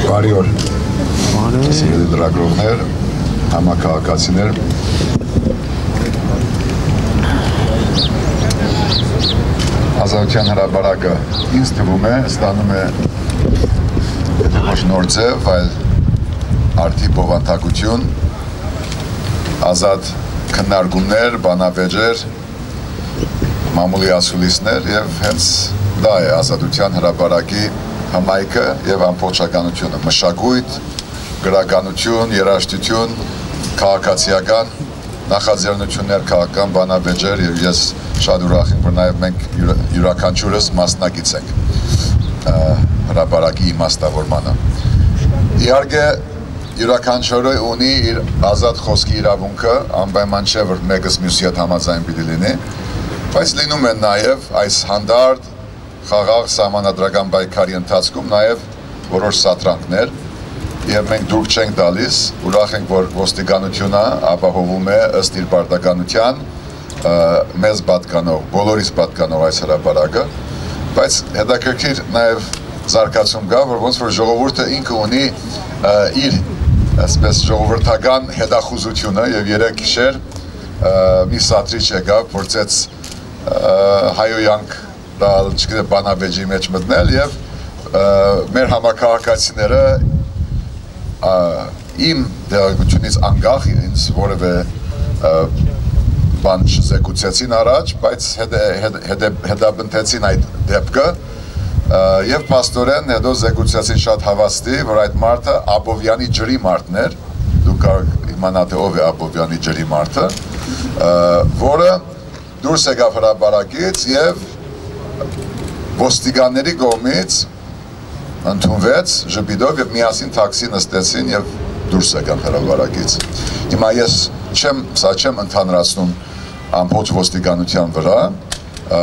Բարի օր, սիրելի լրագրողներ, համաքաղաքացիներ, Ազատության հրապարակը ինձ թվում է, ստանում է եթե ոչ նոր ձև, այլ արդի բովանդակություն, ազատ քննարկումներ, բանավեճեր, մամուլի ասուլիսներ և հենց դա է Ազատության հրապարակի համայնքը և ամբողջականությունը, մշակույթ, գրականություն, երաժշտություն, քաղաքացիական նախաձեռնություններ, քաղաքական բանավեճեր և ես շատ ուրախ եմ, որ նաև մենք յուրաքանչյուրս մասնակից ենք հրապարակի իմաստավորմանը։ Իհարկե յուրաքանչյուրը ունի իր ազատ խոսքի իրավունքը, անպայման չէ, որ մեկս մյուսի հետ համաձայն պիտի լինի, բայց լինում են նաև այս հանդարտ խաղաղ սահմանադրական պայքարի ընթացքում նաև որոշ սատրանքներ և մենք դուրք չենք տալիս, ուրախ ենք, որ ոստիկանությունը ապահովում է ըստ իր պարտականության մեզ պատկանող, բոլորիս պատկանող այս հրապարակը, բայց հետաքրքիր նաև զարգացում կա, որ ոնց որ ժողովուրդը ինքը ունի իր այսպես ժողովրդական հետախուզությունը և երեք գիշեր մի սատրիչ եկավ, փորձեց հայոյանք տալ, չգիտեմ, բանավեճի մեջ մտնել և մեր համաքաղաքացիները իմ դեղեցությունից անգախ ինձ որևէ բան չզեկուցեցին առաջ, բայց հետապնդեցին այդ դեպքը և փաստորեն հետո զեկուցեցին շատ հավաստի, որ այդ մարդը Աբովյանի ջրի մարդն էր, դուք կարող իմանաք թե ով է Աբովյանի ջրի մարդը, որը դուրս եկավ հրապարակից և ոստիկանների կողմից ընդունվեց ժպիտով և միասին թաքսի նստեցին և դուրս եկան հրապարակից։ Հիմա ես սա չեմ ընդհանրացնում ամբողջ ոստիկանության վրա,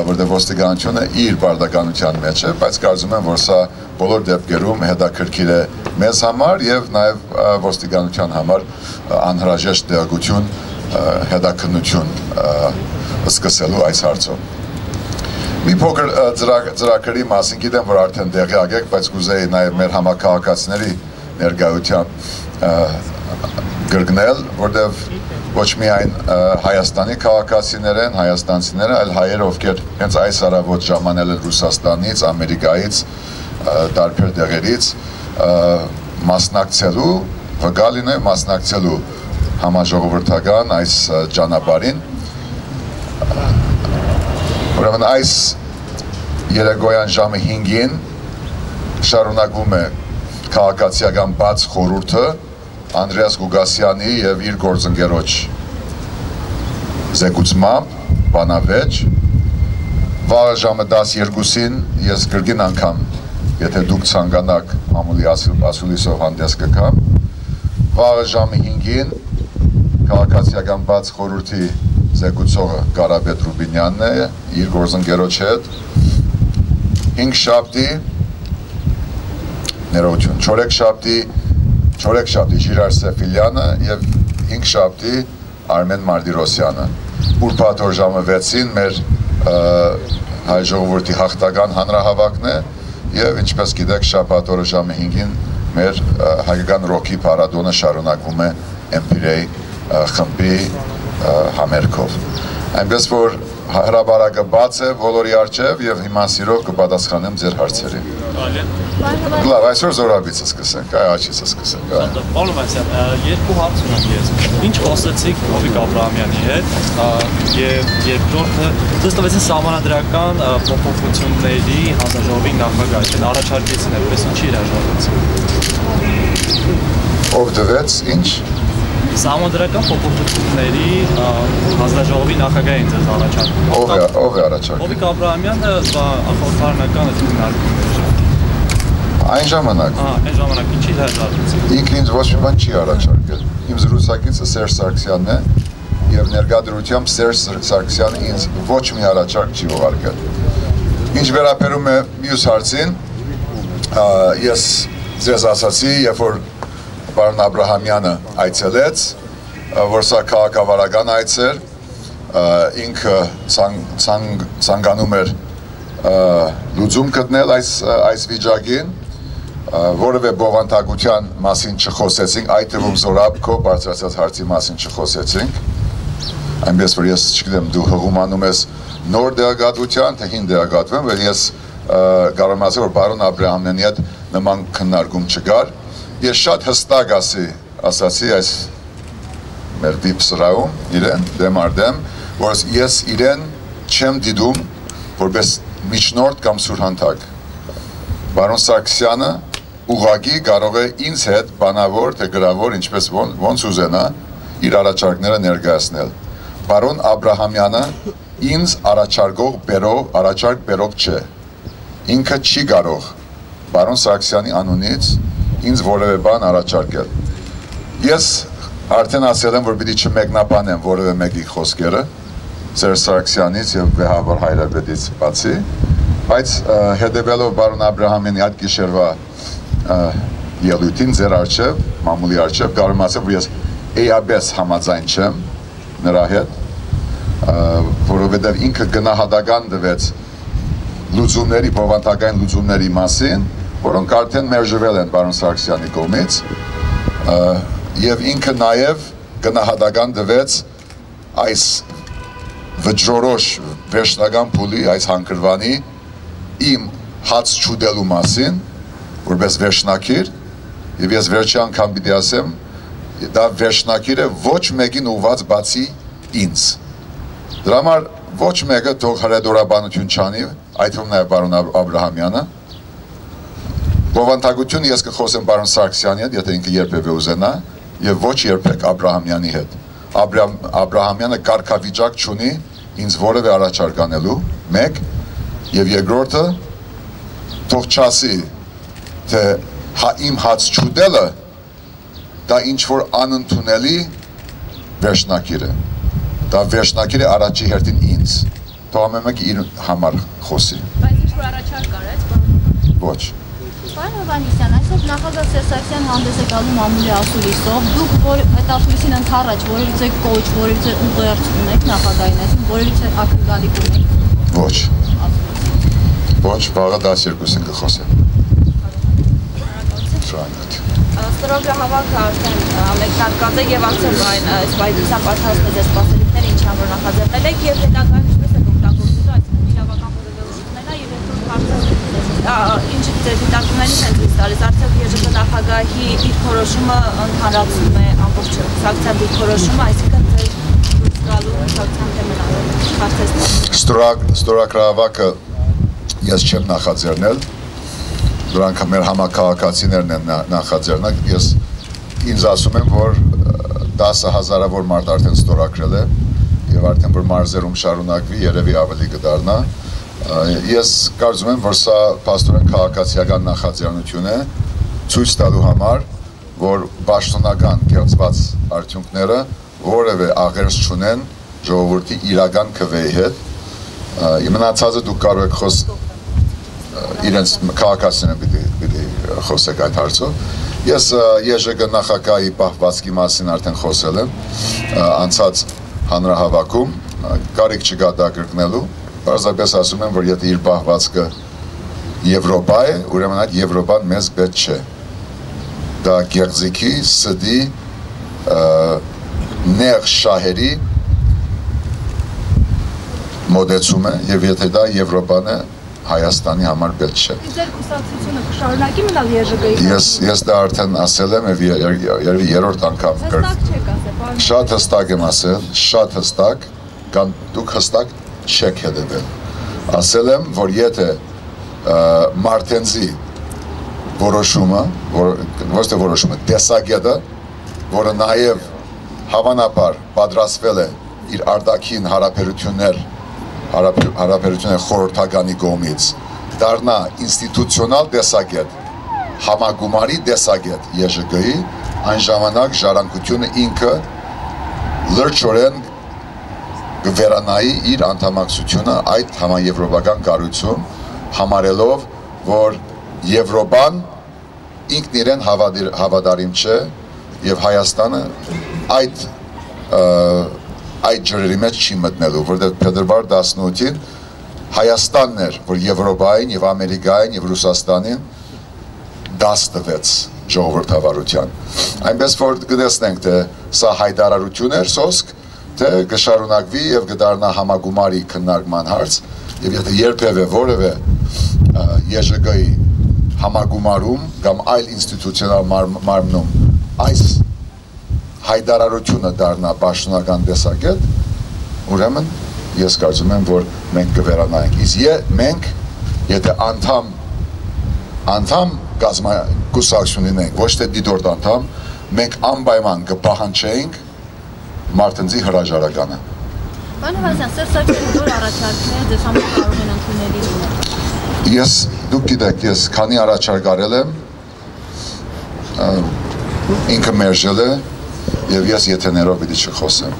որտեղ ոստիկանությունը իր պարտականության մեջ է, բայց կարծում եմ, որ սա բոլոր դեպքերում հետաքրքիր է մեզ համար և նաև ոստիկանության համար անհրաժեշտ տեղեկություն, հետաքննություն սկսելու այս հարցով։ Մի փոքր ծրագրերի մասին գիտեմ, որ արդեն տեղյակ եք, բայց կուզեի նաև մեր համաքաղաքացիների ներկայությամբ գրկնել, որտեղ ոչ միայն Հայաստանի քաղաքացիներ են, հայաստանցիները, այլ հայերը, ովքեր հենց այս առավոտ ժամանել են Ռուսաստանից, Ամերիկայից, տարբեր տեղերից մասնակցելու, վկալին է մասնակցելու համաժողովրդական այս ճանապարհին։ Ուրեմն այս երեկոյան ժամը 5-ին շարունակվում է քաղաքացիական բաց խորհուրդը Անդրեաս Գուգասյանի և իր գործընկերոջ զեկուցմամբ, բանավեճ, վաղը ժամը 12-ին ես կրկին անգամ, եթե դուք ցանկանաք մամուլի ասուլիսով հանդես կգամ, վաղը ժամը 5-ին քաղաքացիական բաց խորհրդի զեկուցողը Կարապետ Ռուբինյանն է, իր գործընկերոջ հետ, 5 շաբթի, ներողություն, չորեքշաբթի Ժիրար Սեֆիլյանը և 5 շաբթի Արմեն Մարտիրոսյանը։ Ուրբաթ օր ժամը 6-ին մեր հայ ժողովրդի հաղթական հանրահավաքն է և ինչպես գիտեք շաբաթ օրը ժամը 5-ին մեր հայկական ռոքի փառատոնը շարունակվում է Էմպիրեի խմբի համերգով։ Այնպես որ հրապարակը բաց է բոլորի առջև և հիմա սիրով կպատասխանեմ ձեր հարցերին։ Լավ, այսօր զորավիցը սկսենք, այ աչիցը սկսենք։ Պարոն Մեսյան, երկու հարց ունեմ ես։ Ինչ խոսեցիք Հովիկ Աբրահամյանի հետ և երկրորդը ձեզ տվեցին սահմանադրական փոփոխությունների հանձնաժողովի նախագահ, առաջարկեցին այդպես ինչի հրաժարվեցին։ Ով տվեց, ինչ։ Սահմանադրական փոփոխությունների հանձնաժողովի նախագահին ձեզ առաջարկում։ Ով է առաջարկում։ Հովիկ Աբրահամյանը խորհրդարանական քննարկումներ։ Այն ժամանակ։ Այն ժամանակ ինչի հրաժարվեցին։ Ինքը ինձ ոչ մի բան չի առաջարկել։ Իմ զրուցակիցը Սերժ Սարգսյանն է և ներկայությամբ Սերժ Սարգսյանը ինձ ոչ մի առաջարկ չի ուղարկել։ Ինչ վերաբերում է մյուս հարցին, ես ձեզ ասացի, երբ որ պարոն Աբրահամյանը այցելեց, որ սա քաղաքավարական այց էր, ինքը ցանկանում էր լուծում գտնել այս վիճակին որևէ բովանդակության մասին չխոսեցինք, այդ թվում Զորաբքո բարձրացած հարցի մասին չխոսեցինք, այնպես որ ես չգիտեմ դու հղումանում ես նոր դեղագատվության, թե հին դեղագատվեմ, որ ես կարող եմ ասել, որ պարոն Աբրահամյանի հետ նման քննարկում չկար, ես շատ հստակ ասացի այս մեր վիպ սրահում իրեն դեմ առ դեմ, որ ես իրեն չեմ դիտում որպես միջնորդ կամ սուրհանդակ։ Պարոն Սարգսյանը ուղղակի կարող է ինձ հետ բանավոր, թե գրավոր, ինչպես ոնց ուզենա, իր առաջարկները ներկայացնել։ Պարոն Աբրահամյանը ինձ առաջարկ բերող չէ։ Ինքը չի կարող պարոն Սարգսյանի անունից ինձ որևէ բան առաջարկել։ Ես արդեն ասել եմ, որ պիտի չմեկնաբանեմ որևէ մեկի խոսքերը, Սերժ Սարգսյանից եւ Վեհավար Հայրապետից բացի, բայց հետևելով պարոն Աբրահամյանի այդ գիշերվա ելույթին ձեր առջև, մամուլի առջև, կարող եմ ասել, որ ես էապես համաձայն չեմ նրա հետ, որովհետև ինքը գնահատական տվեց լուծումների, բովանդակային լուծումների մասին, որոնք արդեն մերժվել են պարոն Սարգսյանի կողմից, եւ ինքը նաեւ գնահատական տվեց այս վճռորոշ վերջնական փուլի, այս հանգրվանի իմ հաց չուտելու մասին, որպես վերջնակիր, եւ ես վերջի անգամ պիտի ասեմ, դա վերջնակիրը ոչ մեկին ուղված բացի ինձ։ Դրա համար ոչ մեկը թող հրեդորաբանություն չանի, այդ թվում նաև պարոն Աբրահամյանը։ Բովանդակություն ես կխոսեմ պարոն Սարգսյանի հետ, եթե ինքը երբևէ ուզենա, եւ ոչ երբեք Աբրահամյանի հետ։ Աբրահամյանը կարգավիճակ չունի ինձ որևէ առաջարկ անելու, մեկ, եւ երկրորդը թող չասի, թե իմ հաց չուտելը դա ինչ-որ անընդունելի վերջնակիր է։ Դա վերջնակիր է առաջի հերթին ինձ։ Թող ամեն մեկը իր համար խոսի։ Բայց ինչ-որ առաջարկ արեց, ոչ։ Պարոն Հովհաննիսյան, այսօր նախագահ Սերժ Սարգսյանը հանդես է գալու մամուլի ասուլիսով, դուք այդ ասուլիսին ընդառաջ որևիցե կոչ, որևիցե ուղերձ ունեք նախագահին, այսինքն որևիցե ակնկալիք ունեք։ Ոչ։ Ոչ, վաղը 12-ին կխոսեմ։ Ստորագրահավաքը արդեն մեկնարկած է եւ արդեն այս բայդության պատասխանած է սպասելիքները, ինչ որ նախաձեռնել եք եւ հետագայում ինչպես եք օգտագործելու այս իրավական որևէ ուժումներն եւ երկրորդ հարցը ինչ դիտարկումներից են ցույց տալիս արդյոք ԵԺԿ նախագահի դիրքորոշումը ընդհանրացնում է ամբողջ սակցիան դիրքորոշումը, այսինքն ձեր դուրս գալու սակցիան թեման Ստորագրահավաքը ես չեմ նախաձեռնել, դրանք մեր համակարգացիներն են նախաձեռնել, ես ինձ ասում եմ, որ 10,000-ավոր մարդ արդեն ստորագրել է եւ արդեն որ մարզերում շարունակվի, երևի ավելի կդառնա։ Ես կարծում եմ, որ սա փաստորեն քաղաքացիական նախաձեռնություն է ցույց տալու համար, որ պաշտոնական կեղծված արդյունքները որևէ աղերս չունեն ժողովրդի իրական քվեի հետ։ Մնացածը դուք կարող եք իրենց քաղաքացիները պիտի խոսեք այդ հարցով։ Ես ԵԺԿ նախագահի պահվածքի մասին արդեն խոսել եմ անցած հանրահավաքում, կարիք չկա դա կրկնելու, պարզապես ասում եմ, որ եթե իր պահվածքը Եվրոպա է, ուրեմն այդ Եվրոպան մեզ պետք չէ։ Դա գեղձիքի, սդի, նեղ շահերի մոդեցում է, եւ եթե դա Եվրոպան է, Հայաստանի համար պետք չէ։ Ձեր կուսակցությունը կշարունակի մնալ ԵԺԿ-ի։ Ես դա արդեն ասել եմ եւ երրորդ անգամ շատ հստակ եմ ասել, շատ հստակ, կամ դուք հստակ չեք հետևել։ Ասել եմ, որ եթե Մարտենզի որոշումը, ոչ թե որոշումը, տեսակետը, որը նաեւ հավանաբար պատրաստվել է իր արտաքին հարաբերություններ խորհրդականի կողմից դառնա ինստիտուցիոնալ տեսակետ, համագումարի տեսակետ ԵԺԿ-ի, այն ժամանակ ժառանգությունը ինքը լրջորեն կվերանայի իր անդամակցությունը այդ համաեվրոպական կառույցում, համարելով, որ Եվրոպան ինքն իրեն հավատարիմ չէ եւ Հայաստանը այդ ջրերի մեջ չի մտնելու, որտեղ փետրվար 18-ին Հայաստանն էր, որ Եվրոպային եւ Ամերիկային եւ Ռուսաստանին դաս տվեց ժողովրդավարության։ Այնպես որ գտեսնենք, թե սա հայտարարություն էր սոսկ, թե կշարունակվի եւ կդառնա համագումարի քննարկման հարց, եւ եթե երբևէ որևէ ԵԺԳ-ի համագումարում կամ այլ ինստիտուցիոնալ մարմնում այս հայտարարությունը դառնա պաշտոնական տեսակետ, ուրեմն ես կարծում եմ, որ մենք կվերանայենք։ Իսկ մենք, եթե անդամ կուսակցություն լինենք, ոչ թե դիտորդ անդամ, մենք անպայման կպահանջենք Մարտենձի հրաժարականը։ Պարոն Հովհաննիսյան, Սերժ Սարգսյանը որ առաջարկները ձեզ համար կարող են ընդունելի լինել։ Դուք գիտեք, ես քանի առաջարկ արել եմ, ինքը մերժել է եւ ես եթեներով պիտի չխոսեմ։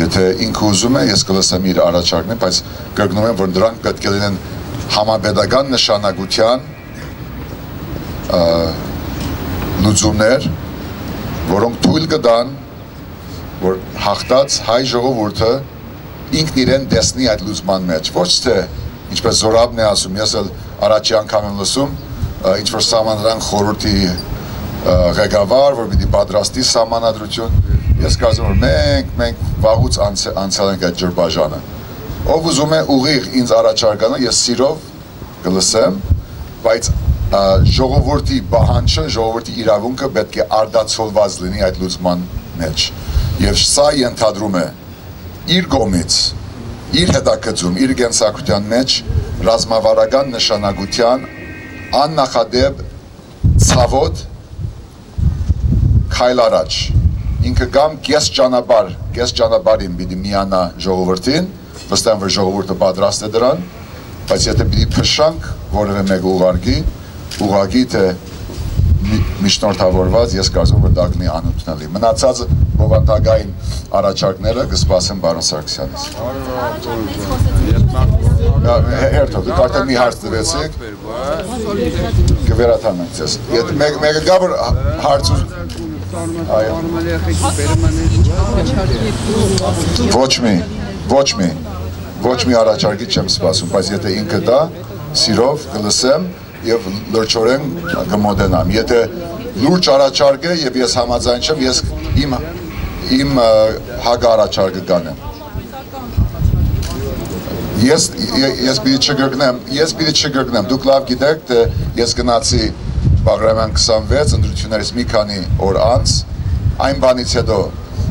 Եթե ինքը ուզում է, ես կլսեմ իր առաջարկները, բայց կրկնում եմ, որ դրանք պետք է լինեն համապետական նշանակության լուծումներ, որոնք թույլ կտան, որ հաղթած հայ ժողովուրդը ինքն իրեն տեսնի այդ լուծման մեջ, ոչ թե ինչպես Զորաբն է ասում, ես էլ առաջի անգամ եմ լսում, ինչ-որ սահմանադրական խորհրդի ղեկավար, որ պիտի պատրաստի սահմանադրություն, ես կարծում եմ, որ մենք վաղուց անցել ենք այդ ջրբաժանը։ Ով ուզում է ուղիղ ինձ առաջարկանը, ես սիրով կլսեմ, բայց ժողովրդի պահանջը, ժողովրդի իրավունքը պետք է արդացոլված լինի այդ լուծման մեջ։ Եվ սա ենթադրում է իր կողմից, իր հետաքրքրում, իր կենսակրթության մեջ ռազմավարական նշանակության աննախադեպ ցավոտ քայլ առաջ։ Ինքը կամ կես ճանապարհին պիտի միանա ժողովրդին, վստահ եմ, որ ժողովուրդը պատրաստ է դրան, բայց եթե պիտի փշանք որևէ մեկը ուղղակի թե միջնորդավորված, ես կարծում որ դա կլինի անընդունելի։ Մնացած բովանդակային առաջարկները կսպասեն պարոն Սարգսյանից։ Հերթով, դուք արդեն մի հարց տվեցիք, կվերաթանանք ձեզ։ Մեկը գա որ հարց ոչ մի առաջարկի չեմ սպասում, բայց եթե ինքը դա սիրով կլսեմ եւ լրջորեն կմոտենամ։ Եթե լուրջ առաջարկ է եւ ես համաձայն չեմ, ես իմ հակառաջարկը կանեմ։ Ես պիտի չգրկնեմ, դուք լավ գիտեք, թե ես գնացի Բաղրամյան 26 ընտրություններից մի քանի օր անց, այն բանից հետո,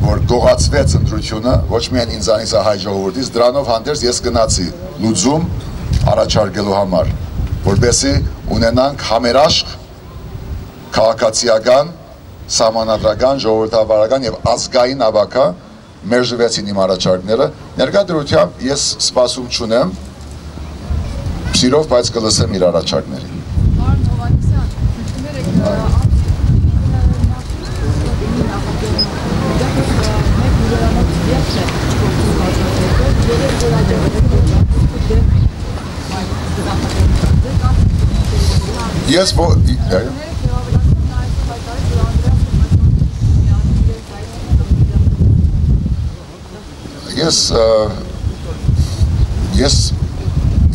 որ գողացվեց ընտրությունը, ոչ միայն ինձանից հայ ժողովրդից, դրանով հանդերձ ես գնացի լուծում առաջարկելու համար, որպեսզի ունենանք համերաշխ քաղաքացիական, սահմանադրական, ժողովրդավարական եւ ազգային ավակա, մերժվեցին իմ առաջարկները, ներկա դրությամբ ես սպասում չունեմ, սիրով, բայց կլսեմ իր առաջարկներին։ Պարոն Հովհաննիսյան, Ես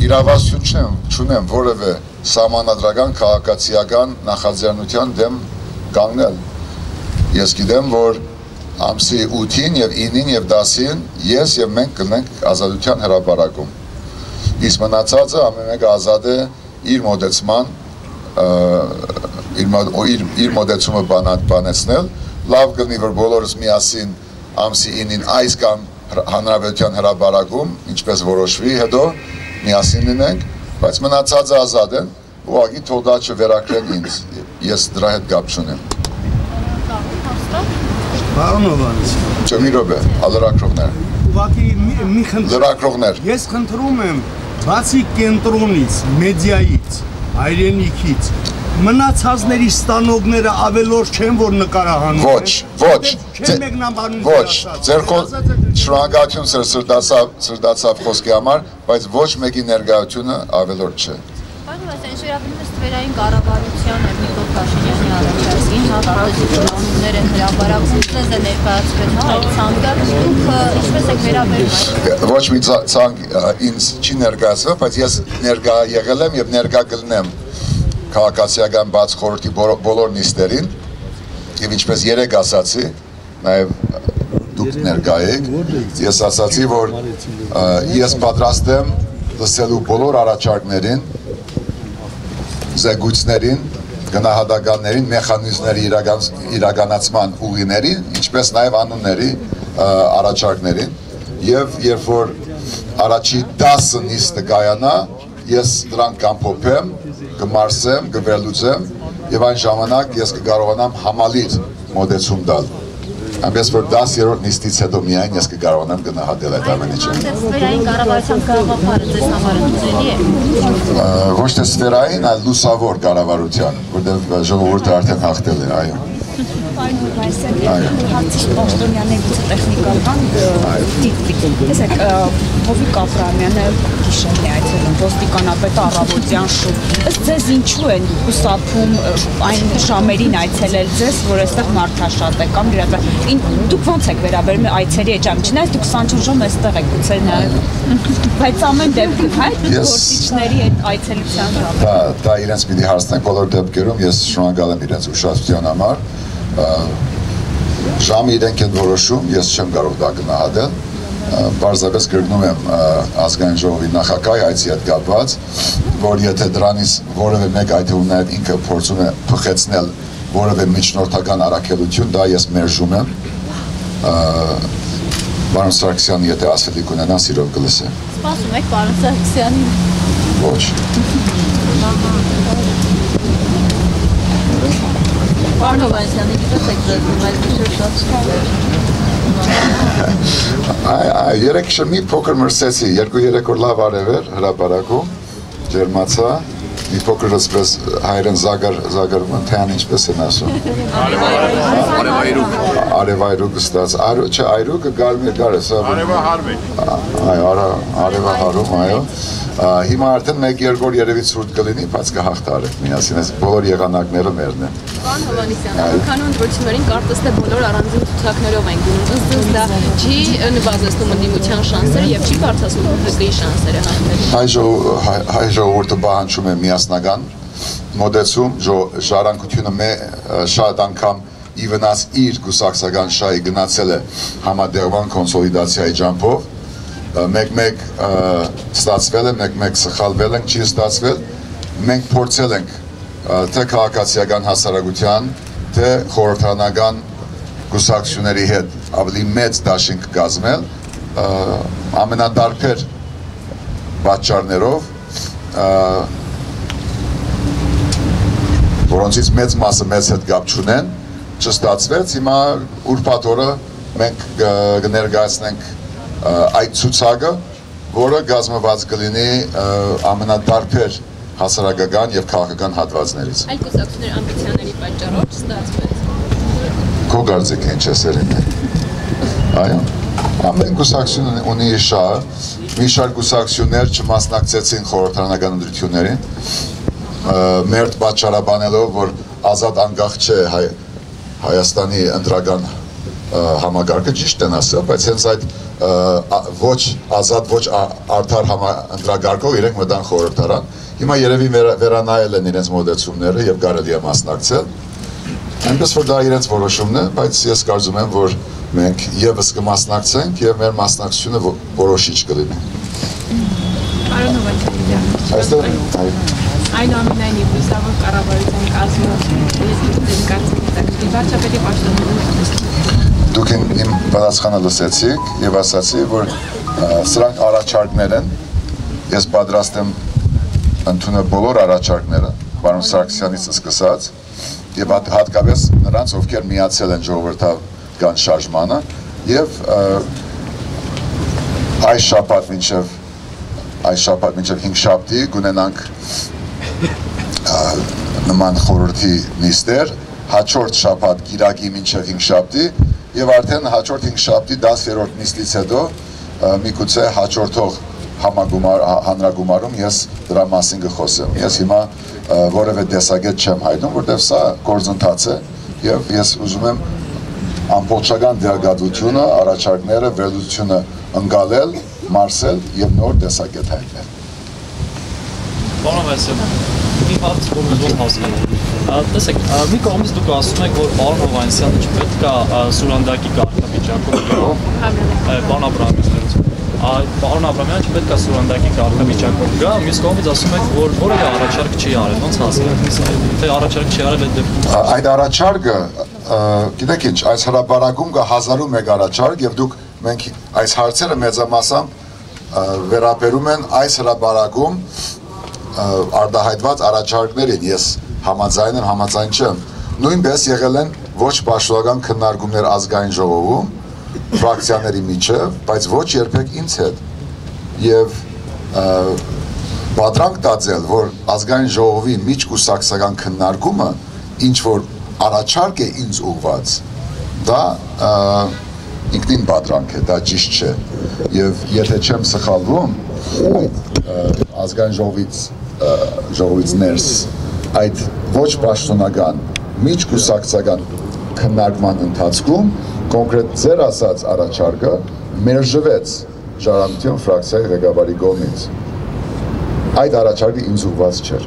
իրավասություն չունեմ որևէ սահմանադրական քաղաքացիական նախաձեռնության դեմ կանգնել։ Ես գիտեմ, որ ամսի 8-ին եւ 9-ին եւ 10-ին ես եւ մենք կլինենք ազատության հրապարակում։ Իսկ մնացածը ամեն մեկը ազատ է իր մոտեցման, իր մոտեցումը բանեցնել, լավ կլինի, որ բոլորս միասին ամսի 9-ին այս կամ հանրապետության հրապարակում, ինչպես որոշվի հետո, միասին լինենք, բայց մնացածը ազատ են, ուղղակի թող դա չվերագրեն ինձ, ես դրա հետ կապ չունեմ։ Պարոն Հովհաննիսյան, Չէ, մի րոպե, լրագրողներ։ ուղղակի մի խնդրում։ Լրագրողներ։ Ես խնդրում եմ, բացի կենտրոնից, մեդիայից, հայրենիքից, մնացածների ստանողները ավելորդ չեն, որ նկարահանում են։ Ոչ, ձեր շնորհակալություն սրտացավ խոսքի համար, բայց ոչ մեկի ներկայությունը ավելորդ չէ։ Պարոն Հովհաննիսյան, շարունակում է ստվերային կառավարությանը Նիկոլ Փաշինյանի առաջարկին, հատվածություններ են հրապարակում, ձեզ է ներկայացվել, այդ ցանկը, դուք ինչպես եք վերաբերում։ Ոչ մի ցանկ ինձ չի ներկայացվել, բայց ես ներկա եղել եմ եւ ներկա կլինեմ քաղաքացիական բաց խորհրդի բոլոր նիստերին եւ ինչպես երեք ասացի, նաեւ դուք ներկա եք, ես ասացի, որ ես պատրաստ եմ լսելու բոլոր առաջարկներին, զեկույցներին, գնահատականներին, մեխանիզմների իրականացման ուղիներին, ինչպես նաեւ անունների առաջարկներին եւ երբ որ առաջի 10 նիստը կայանա, ես դրանք կամփոփեմ, կմարսեմ, կվերլուծեմ եւ այն ժամանակ ես կկարողանամ համալիր մոտեցում տալ։ Այնպես որ 10-րդ նիստից հետո միայն ես կկարողանամ գնահատել այդ ամեն ինչը։ Սֆերային կառավարության գաղափարը ձեզ համար ընդունելի է։ Ոչ թե սֆերային, այլ լուսավոր կառավարության, որտեղ ժողովուրդը արդեն հաղթել է, այո։ Հարցից պաշտոնյաներից տեխնիկական դիպտիկ։ Տեսեք, Հովիկ Աբրահամյանը գիշերն է այցելում ոստիկանապետը առավոտյան շուտ։ Ըստ ձեզ ինչու են խուսափում այն ժամերին այցելել ձեզ, որ այստեղ մարդաշատ է կամ դուք ո՞նց եք վերաբերում այցերի այդ ժամին, չնայած դուք 24 ժամ այստեղ եք գուցե նաև։ Բայց ամեն դեպքում հայտ գործիչների այդ այցելության ժամը։ Դա իրենց պիտի հարցնենք բոլոր դեպքերում, ես շնորհակալ եմ իրենց ուշադրության համար։ Ժամը իրենք են որոշում, ես չեմ կարող դա գնահատել, պարզապես կրկնում եմ ազգային ժողովի նախագահի այցի հետ կապված, որ եթե դրանից որևէ մեկ այդ նաև ինքը փորձում է փխեցնել որևէ միջնորդական առաքելություն, դա ես մերժում եմ, պարոն Սարգսյանը եթե ասելիք ունենա, սիրով կլսեմ։ Սպասում եք պարոն Սարգսյանին։ Ոչ։ Պարոն Հովհաննիսյանը գիտես եք ձեզ, բայց գիշեր շատ Երեք մի փոքր մրսեցի, 2-3 օր լավ արև էր հրապարակում, ջերմացա, մի փոքր ասպես հայրեն զագարում են, թե ան ինչպես են ասում։ Արևայրուկ ստաց, չէ, այրուկը գար է, սա։ Արևահարում, այո։ Հիմա արդեն 1-2 օր երևի ցուրտ կլինի, բայց կհաղթարեք միասին, այս բոլոր եղանակները մերն են։ Պարոն Հովհաննիսյան, կանոն ընտրություններին կարծես թե բոլոր առանձին ցուցակներով են գնում, ըստ ձեզ դա չի նվազեցնում ընդդիմության շանսերը եւ չի բարձրացնում ՀԿ-ի շանսերը հաղթելու։ Հայ ժողովուրդը պահանջում է միասնական մոտեցում, ժառանգությունը շատ անգամ ի վնաս իր կուսակցական շահի գնացել է համադեղման կոնսոլիդացիայի ջանքով, մեկ-մեկ ստացվել է, մեկ-մեկ սխալվել ենք, չի ստացվել, մենք փորձել ենք թե քաղաքացիական հասարակության, թե խորհրդարանական կուսակցությունների հետ ավելի մեծ դաշինք կազմել, ամենատարբեր պատճառներով, որոնցից մեծ մասը մեծ հետ կապ չունեն, չստացվեց, հիմա ուրբաթ օրը մենք կներկայացնենք այդ ցուցակը, որը կազմված կլինի ամենատարբեր հասարակական եւ քաղաքական հատվածներից։ Այլ կուսակցությունների ամբիցիաների պատճառով չստացվեց։ Քո կարծիքը ինչ է սերենը։ Այո։ Ամեն կուսակցություն ունի շահը, մի շարք կուսակցություններ չմասնակցեցին խորհրդարանական ընտրություններին, մերթ պատճառաբանելով, որ ազատ անկախ չէ Հայաստանի ընտրական համակարգը, ճիշտ են ասել, բայց հենց այդ ոչ ազատ, ոչ արդար ընտրակարգով իրենք մտան խորհրդարան։ Հիմա երևի վերանայել են իրենց մոտեցումները եւ կարելի է մասնակցել։ Այնպես որ դա իրենց որոշումն է, բայց ես կարծում եմ, որ մենք եւս կմասնակցենք եւ մեր մասնակցությունը որոշիչ կլինի։ Պարոն Հովհաննիսյան, այնուամենայնիվ լուսավոր կառավարության կազմում ես դեմ կարծիքի վարչապետի պաշտոնը։ Դուք իմ պատասխանը լսեցիք եւ ասացի, որ սրանք առաջարկներ են, ես պատրաստ եմ ընդունել բոլոր առաջարկները, պարոն Սարգսյանից սկսած, եւ հատկապես նրանց, ովքեր միացել են ժողովրդական շարժմանը, եւ այս շաբաթ մինչև 5 շաբթի կունենանք նման խորհրդի նիստեր, հաջորդ շաբաթ կիրակի մինչև 5 շաբթի եւ արդեն հաջորդ 5 շաբթի 10-րդ նիստից հետո միգուցե հաջորդող հանրագումարում ես դրա մասին կխոսեմ։ Ես հիմա որևէ տեսակետ չեմ հայտնում, որտեղ սա գործընթաց է եւ ես ուզում եմ ամբողջական դերակատարությունը, առաջարկները, վերլուծությունը ընկալել, մարսել եւ նոր տեսակետ հայտնել։ Պարոն Հովհաննիսյան, մի հարց որ ուզում հասկանալ։ Տեսեք, մի կողմից դուք ասում եք, որ պարոն Հովհաննիսյանը չպետք է սուրանդակի կարգավիճակով պարոն Աբրահամյանը պարոն Աբրահամյանը չպետք է սուրանդակի կարգավիճակով գա, մյուս կողմից ասում եք, որ որևէ առաջարկ չի արել, ոնց հասկանալ, թե առաջարկ չի արել այդ դեպքում։ Այդ առաջարկը, գիտեք ինչ, այս հրապարակում կա 1001 առաջարկ եւ դուք մենք այս հարցերը մեծամասամբ վերաբերում են այս հրապարակում արտահայտված առաջարկներին, ես համաձայն եմ, համաձայն չեմ, նույնպես եղել են ոչ պաշտոնական քննարկումներ ազգային ժողովում, ֆրակցիաների միջև, բայց ոչ երբեք ինձ հետ եւ պատրանք տածել, որ ազգային ժողովի միջկուսակցական քննարկումը ինչ որ առաջարկ է ինձ ուղված, դա ինքնին պատրանք է, դա ճիշտ չէ եւ եթե չեմ սխալվում, ազգային ժողովից ներս այդ ոչ պաշտոնական միջկուսակցական քննարկման ընթացքում կոնկրետ ձեր ասած առաջարկը մերժվեց Ժառանգության ֆրակցիայի ղեկավարի կողմից։ Այդ առաջարկը ինձ ուղված չէր։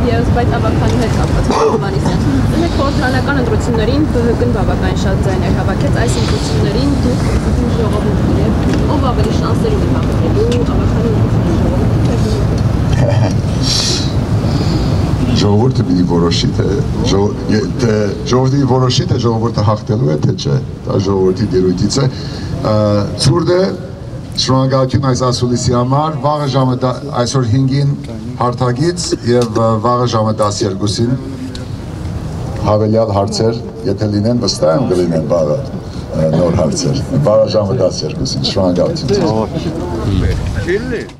Ես բայց ավականի հետ կապված Հովհաննիսյան։ Դուք խորհրդարանական ընտրություններին ԲՀԿ-ն բավական շատ ձայներ հավաքեց, այս ընտրություններին դուք ժողովուրդն եք, ով ավելի շանսեր ունի հավաքելու ավականի Ժողովուրդը պիտի որոշի, թե ժողովրդի որոշի, թե ժողովուրդը հաղթելու է, թե չէ, դա ժողովրդի դերույթից է։ Ցուրտ է, շնորհակալություն այս ասուլիսի համար, վաղը ժամը այսօր 5-ին հարթակից եւ վաղը ժամը 12-ին հավելյալ հարցեր, եթե լինեն, վստահ եմ կլինեն վաղը նոր հարցեր, վաղը ժամը 12-ին, շնորհակալություն։